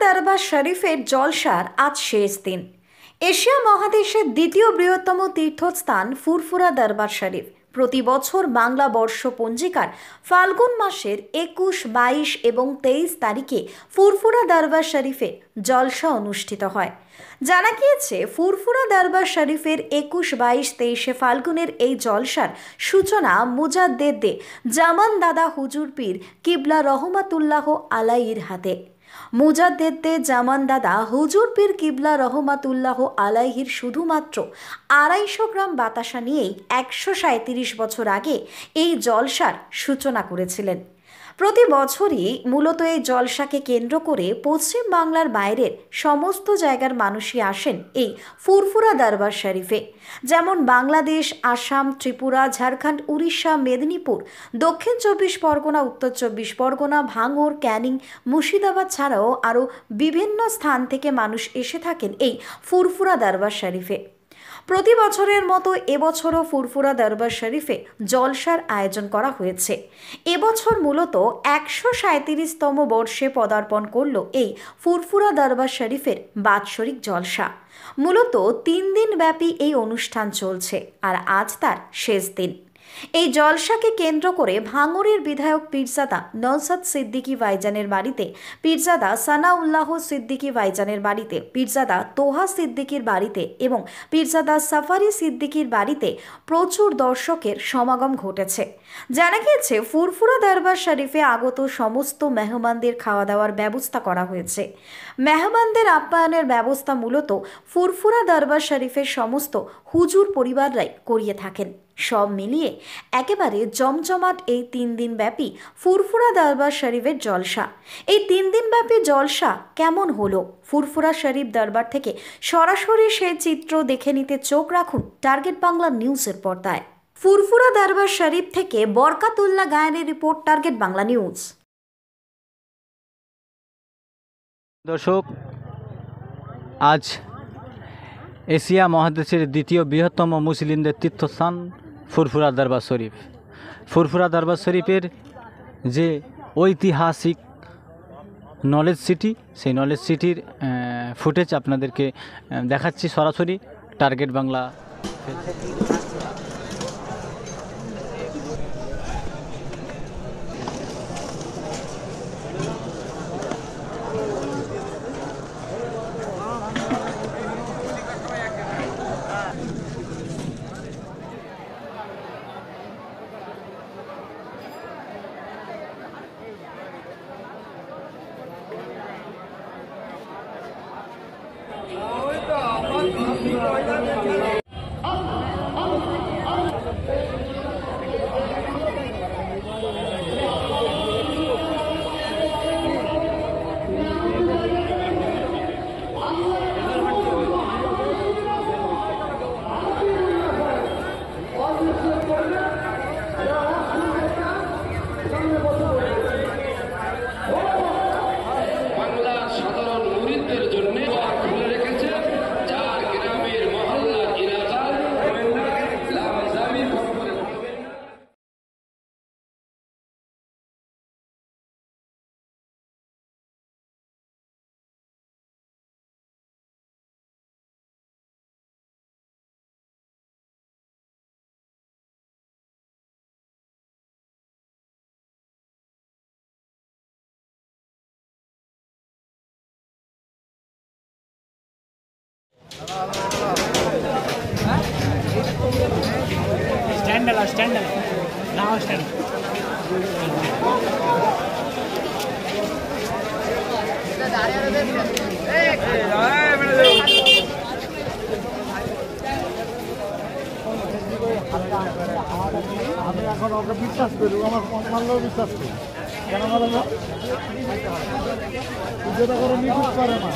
দরবার শরীফের জলসার আজ শেষ দিন। এশিয়া মহাদেশের দ্বিতীয় বৃহত্তম তীর্থস্থান ফুরফুরা দরবার শরীফ প্রতি বছর বাংলা বর্ষ পঞ্জিকার ফাল্গুন মাসের 21, 22 এবং 23 তারিখে ফুরফুরা দরবার শরীফে জলসা অনুষ্ঠিত হয়। জানা গিয়েছে, ফুরফুরা দরবার শরীফের 21, 22, 23 ফাল্গুনের এই জলসার সূচনা মুজাদ্দেদে জামান দাদা হুজুর পীর কিবলা রহমাতুল্লাহ আলাইহির হাতে। মুজাদ্দেদে জামান দাদা হুজুর পীর কিবলা রহমাতুল্লাহ আলাইহির শুধুমাত্র 250 গ্রাম বাতাসা নিয়েই 137 বছর আগে এই জলসার সূচনা করেছিলেন। প্রতি বছরই মূলত এই জলসাকে কেন্দ্র করে পশ্চিম বাংলার বাইরের সমস্ত জায়গার মানুষই আসেন এই ফুরফুরা দরবার শরীফে। যেমন বাংলাদেশ, আসাম, ত্রিপুরা, ঝাড়খণ্ড, উড়িষ্যা, মেদিনীপুর, দক্ষিণ 24 পরগনা, উত্তর 24 পরগনা, ভাঙড়, ক্যানিং, মুর্শিদাবাদ ছাড়াও আরও বিভিন্ন স্থান থেকে মানুষ এসে থাকেন এই ফুরফুরা দরবার শরীফে। প্রতি বছরের মতো এবছরও ফুরফুরা দরবার শরীফে জলসার আয়োজন করা হয়েছে। এবছর মূলত 137তম বর্ষে পদার্পণ করল এই ফুরফুরা দরবার শরীফের বাৎসরিক জলসা। মূলত 3 দিন ব্যাপী এই অনুষ্ঠান চলছে, আর আজ তার শেষ দিন। এই জলসাকে কেন্দ্র করে ভাঙড়ের বিধায়ক পীরজাদা নওশাদ সিদ্দিকী ভাইজানের বাড়িতে, পীরজাদা সানাউল্লাহ সিদ্দিকী ভাইজানের বাড়িতে, পীরজাদা তোহা সিদ্দিকীর বাড়িতে এবং পীরজাদা সাফারি সিদ্দিকীর বাড়িতে প্রচুর দর্শকের সমাগম ঘটেছে। জানা গিয়েছে, ফুরফুরা দরবার শরীফে আগত সমস্ত মেহমানদের খাওয়া দাওয়ার ব্যবস্থা করা হয়েছে। মেহমানদের আপ্যায়নের ব্যবস্থা মূলত ফুরফুরা দরবার শরীফের সমস্ত হুজুর পরিবাররাই করিয়ে থাকেন। সব মিলিয়ে একেবারে জমজমাট এই 3 দিন ব্যাপী ফুরফুরা দরবার শরীফের জলসা। এই 3 দিন ব্যাপী জলসা কেমন হলো, ফুরফুরা শরীফ দরবার থেকে সরাসরি সেই চিত্র দেখে নিতে চোখ রাখুন টার্গেট বাংলা নিউজের পর্দায়। ফুরফুরা দরবার শরীফ থেকে Barkatullah গায়েনের report, target Bangla news. দর্শক, আজ এশিয়া মহাদেশের দ্বিতীয় বৃহত্তম মুসলিমদের তীর্থস্থান ফুরফুরা দরবার শরীফ। ফুরফুরা দরবার শরীফের যে ঐতিহাসিক নলেজ সিটি, সেই নলেজ সিটির ফুটেজ আপনাদেরকে দেখাচ্ছি সরাসরি target Bangla. Stand now stand আমি এখন ওকে বিশ্বাস করি, আমার মানলেও বিশ্বাস করি। কেন বলো না, যেটা করে নিখুঁত করে না।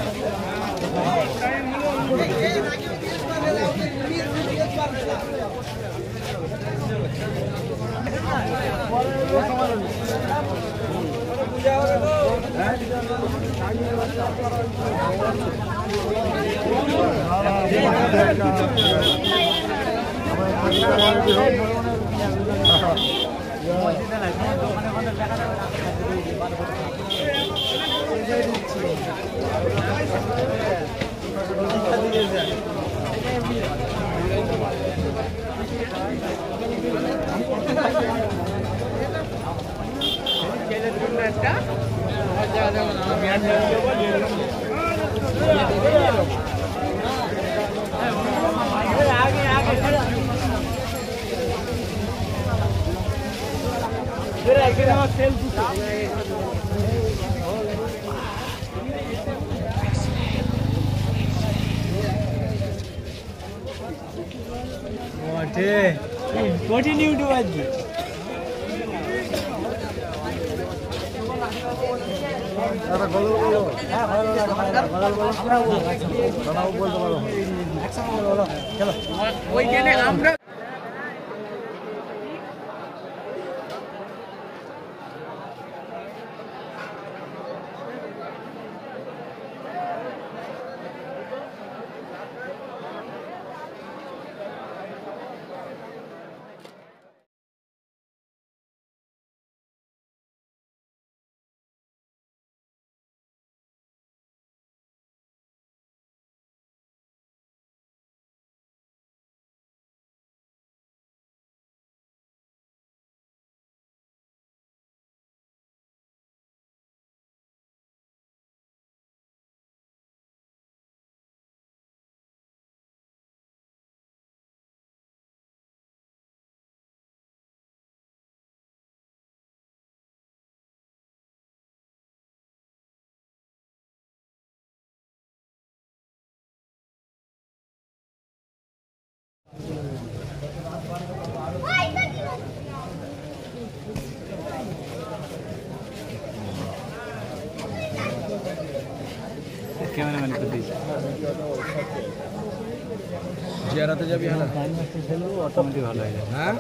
Continue to watch it. একটা গজল বলো। গজল বলো। দাদাও বলতে পারো। ওইখানে আমরা ক্যামেরাম্যান করে দিয়েছে জিয়ারাতে যাবি হ্যাঁ অটোমেটিক ভালো হয়ে যাবে হ্যাঁ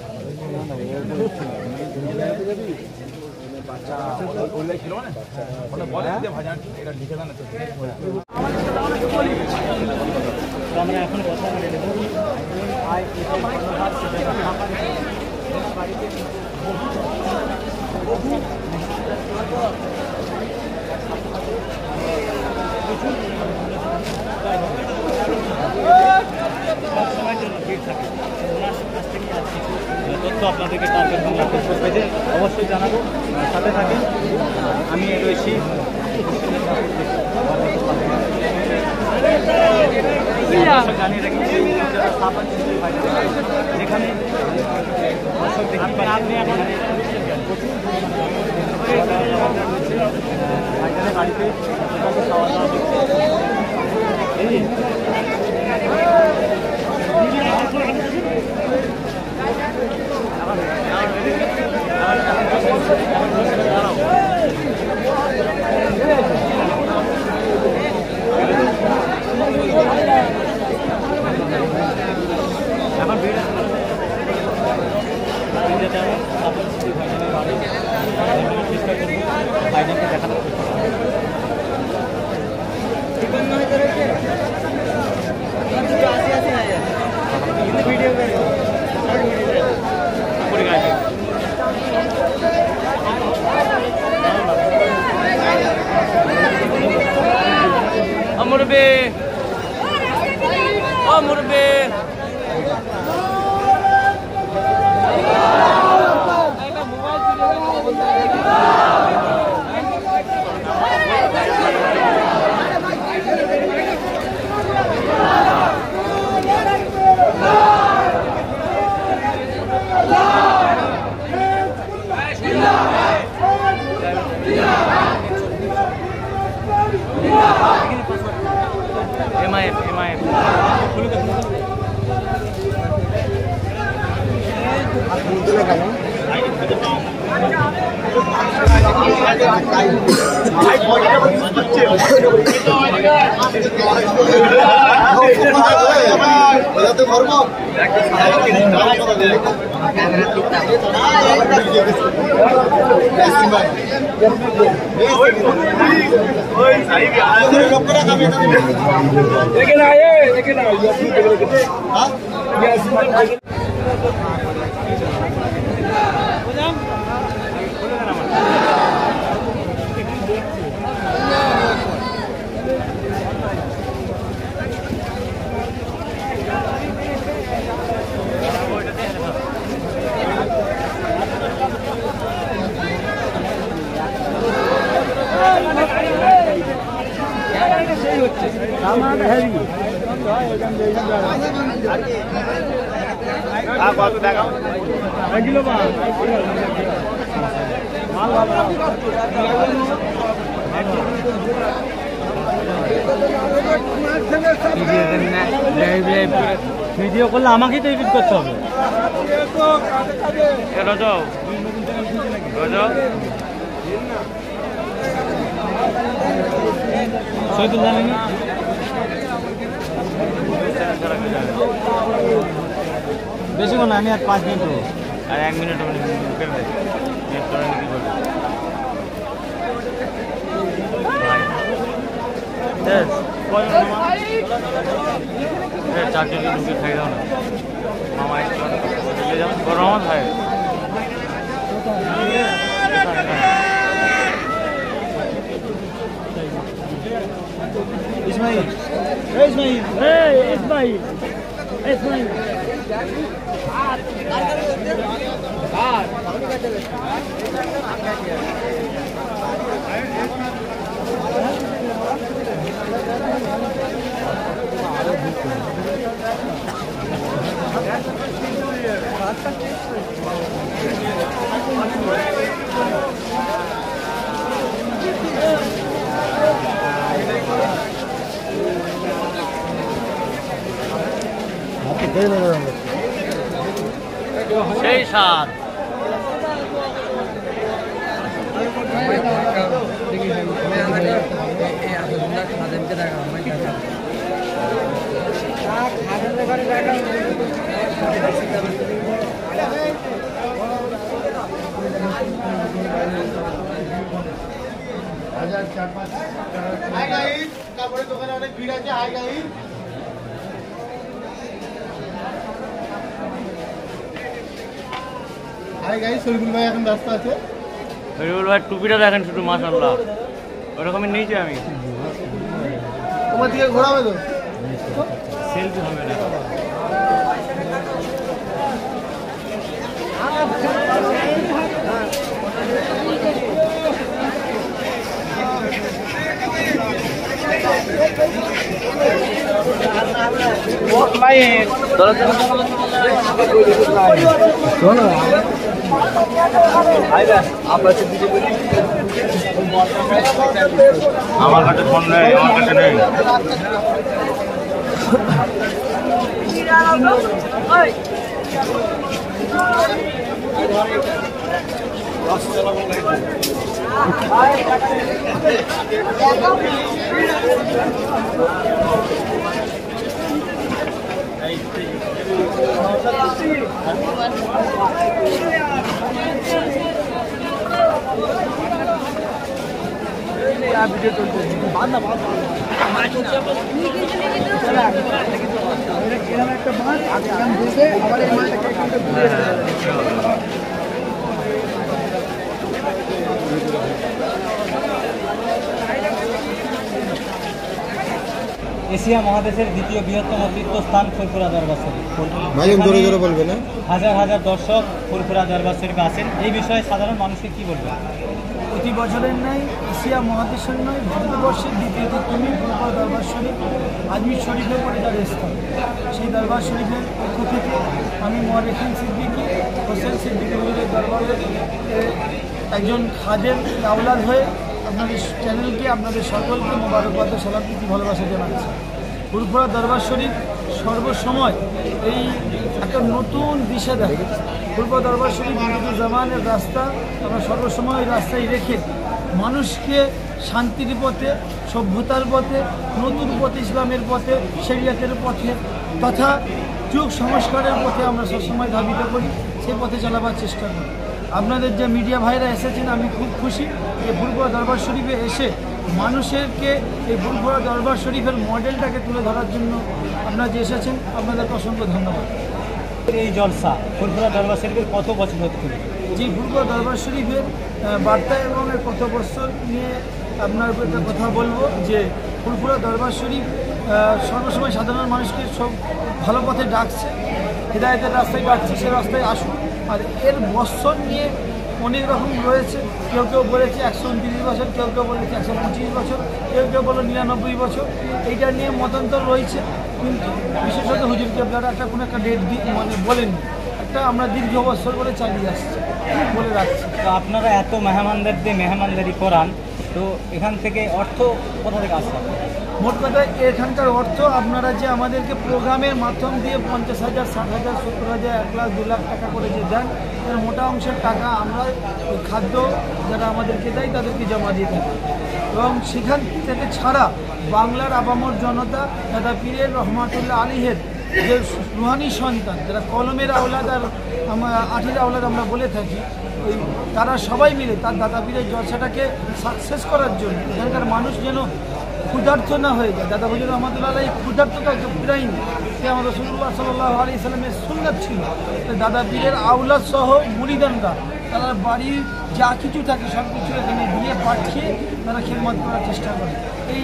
আমরা এখন কথা বলে দেবো সবসময়ের জন্য ভিড় থাকে ওনার কাছ থেকে আর কিছু তথ্য আপনাদেরকে টার্গেট বাংলা ফেসবুক পেজে অবশ্যই জানাবো সাথে থাকেন আমি রয়েছি জানিয়ে রেখেছি যেখানে দর্শক দেখতে পাচ্ছেন এখানে বাড়িতে খাওয়া দাওয়া এখন ভিড় চেষ্টা করবো ভাইজানকে দেখানোর চেষ্টা মুরবে ও মুরবে MIF সামানটা হেভি কত দেখাও 1 কিলো মাল ভিডিও করলে আমাকেই তো এডিট করতে হবে। শহীদুল জানেন না? বেশিক্ষণ না, আমি আর 5 মিনিট আর 1 মিনিট চারজনকে ঢুকে খাই দাও না মামা চলে যাও গরম খায় ইসমাইল ইসমাইল সেই সাত কাপড়ের দোকানে অনেক ভিড় আছে। Hi guys, hi guys, Shariful ভাই এখন ব্যস্ত আছে। শরীফুল ভাই টুপিটা দেখেন শুধু, মাশাআল্লাহ ওরকমই নিয়েছি আমি। তোমার দিকে ঘোরাবে তো সেলফি হবে না। আমার কাছে ফোন নেই, আমার কাছে নেই। এশিয়া মহাদেশের দ্বিতীয় বৃহত্তম তীর্থস্থান ফুরফুরা দরবার শরীফ। হাজার হাজার দর্শক ফুরফুরা দরবার শরীফে আসেন। এই বিষয়ে সাধারণ মানুষকে কি বলবেন? প্রতি বছরের নয়, এশিয়া মহাদেশের নয়, ভারতবর্ষের দ্বিতীয় তুমি ফুরফুরা দরবার শরীফ আজমির শরীফের পরিবার স্থান। সেই দরবার শরীফের পক্ষ থেকে আমি মোয়ারেখিন সিদ্দিকী হোসেন সিদ্দিকী হুজুরের দরবারের একজন খাদেম আওলাদ হয়ে আপনাদের চ্যানেলকে, আপনাদের সকলকে মোবারকবাদ ও সালাম প্রীতি ভালোবাসা জানাচ্ছি। ফুরফুরা দরবার শরীফ সর্বসময় এই একটা নতুন দিশা দেখে। ফুরফুরা দরবার শরীফ বিগত জামানের রাস্তা আমরা সর্বসময় ওই রাস্তায় রেখে মানুষকে শান্তির পথে, সভ্যতার পথে, নতুন পথে, ইসলামের পথে, শরিয়তের পথে তথা যুগ সংস্কারের পথে আমরা সবসময় ধাবিত করি, সেই পথে চালাবার চেষ্টা করি। আপনাদের যে মিডিয়া ভাইরা এসেছেন, আমি খুব খুশি যে ফুরফুরা দরবার শরীফে এসে মানুষেরকে এই ফুরফুরা দরবার শরীফের মডেলটাকে তুলে ধরার জন্য আপনারা যে এসেছেন, আপনাদেরকে অসংখ্য ধন্যবাদ। এই জলসা ফুরফুরা দরবার শরীফের কত বছর হতে চলে? যে ফুরফুরা দরবার শরীফের বার্তা এবং এর কত বছর নিয়ে আপনার একটা কথা বলবো যে ফুরফুরা দরবার শরীফ সর্বসময় সাধারণ মানুষকে সব ভালো পথে ডাকছে, হৃদায়তের রাস্তায় ডাকছে, সে রাস্তায় আসুন। আর এর বৎসর নিয়ে অনেক রকম রয়েছে। কেউ কেউ বলেছে 129 বছর, কেউ কেউ বলেছে 125 বছর, কেউ কেউ বলে 99 বছর। এইটা নিয়ে মতান্তর রয়েছে, কিন্তু বিশেষত হুজুর কেবলারা একটা কোনো একটা ডেট মানে বলেননি। একটা আমরা দীর্ঘ বছর করে চালিয়ে আসছি বলে রাখছি। তো আপনারা এত মেহমানদের দিয়ে মেহমানদারি করান, তো এখান থেকে অর্থ কোথা থেকে আসে? মোট কথা এখানকার অর্থ আপনারা যে আমাদেরকে প্রোগ্রামের মাধ্যম দিয়ে 50,000, 60,000, 70,000, 1 লাখ 2 লাখ টাকা করে যে দেন, এর মোটা অংশের টাকা আমরা ওই খাদ্য যারা আমাদেরকে দেয় তাদেরকে জমা দিয়ে থাকি। এবং সেখান থেকে ছাড়া বাংলার আপামর জনতা দাদা পীরের রহমাতুল্লাহ আলীহের যে রুহানি সন্তান, যারা কলমের আওলাদ আর আঠির আওলাদ আমরা বলে থাকি, ওই তারা সবাই মিলে তার দাদা পীরের জলসাটাকে সাকসেস করার জন্য এখানকার মানুষ যেন ক্ষুধার্ত না হয়ে যায়। দাদা হুজুর রহমতুল্লাহ এই ক্ষুধার্তটা ফিরাইনি, সে আমাদের রাসূলুল্লাহ সাল্লাল্লাহু আলাইহি সাল্লামের সুন্নাত ছিল। দাদা পীরের আওলাদ সহ মুরিদানরা তারা বাড়ির যা কিছু থাকে সব কিছু এখানে দিয়ে পাঠিয়ে তারা খেদমত করার চেষ্টা করে।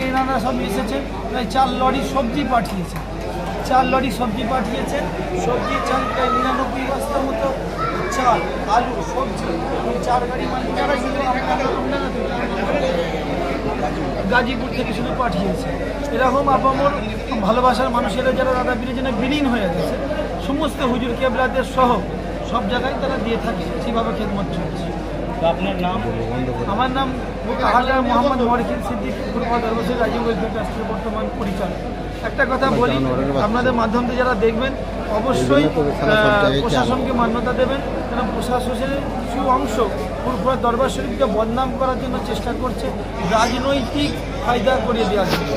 এনারা সব এসেছেন, প্রায় 4 লরি সবজি পাঠিয়েছে, 4 লরি সবজি পাঠিয়েছে। সবজি চাল প্রায় 99 বস্তার মতো চাল, আলু, সবজি, 4 গাড়ি মালিক যারা শুধু গাজীপুর থেকে শুধু পাঠিয়েছে। এরকম আপামর ভালোবাসার মানুষেরা যারা দাদা পীরের জন্য বিলীন হয়ে গেছে, সমস্ত হুজুর কেবলাদের সহ সব জায়গায় তারা দিয়ে থাকে, সেভাবে খেদমত চলছে। তো আপনার নাম? আমার নাম হাজরা মোহাম্মদ মরিখিন সিদ্দিক, ফুরফুরা দরবার রাজীব ওয়েলফেয়ার ট্রাস্টের বর্তমান পরিচালক। একটা কথা বলি, আপনাদের মাধ্যম দিয়ে যারা দেখবেন অবশ্যই প্রশাসনকে মান্যতা দেবেন, কারণ প্রশাসনের কিছু অংশ ফুরফুরা দরবার শরীফকে বদনাম করার জন্য চেষ্টা করছে, রাজনৈতিক ফায়দা করিয়ে দেওয়ার জন্য।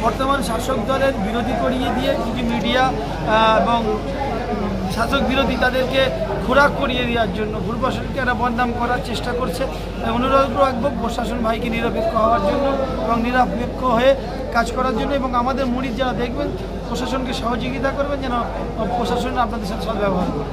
বর্তমান শাসক দলের বিরোধী করিয়ে দিয়ে কিছু মিডিয়া এবং শাসক বিরোধী তাদেরকে খোরাক করিয়ে দেওয়ার জন্য ফুরফুরা শরীফকে এরা বদনাম করার চেষ্টা করছে। অনুরোধ রাখবো প্রশাসন ভাইকে নিরপেক্ষ হওয়ার জন্য এবং নিরপেক্ষ হয়ে কাজ করার জন্য, এবং আমাদের মুরিদ যারা দেখবেন প্রশাসনকে সহযোগিতা করবেন যেন প্রশাসন আপনাদের সাথে সদ্ব্যবহার করে।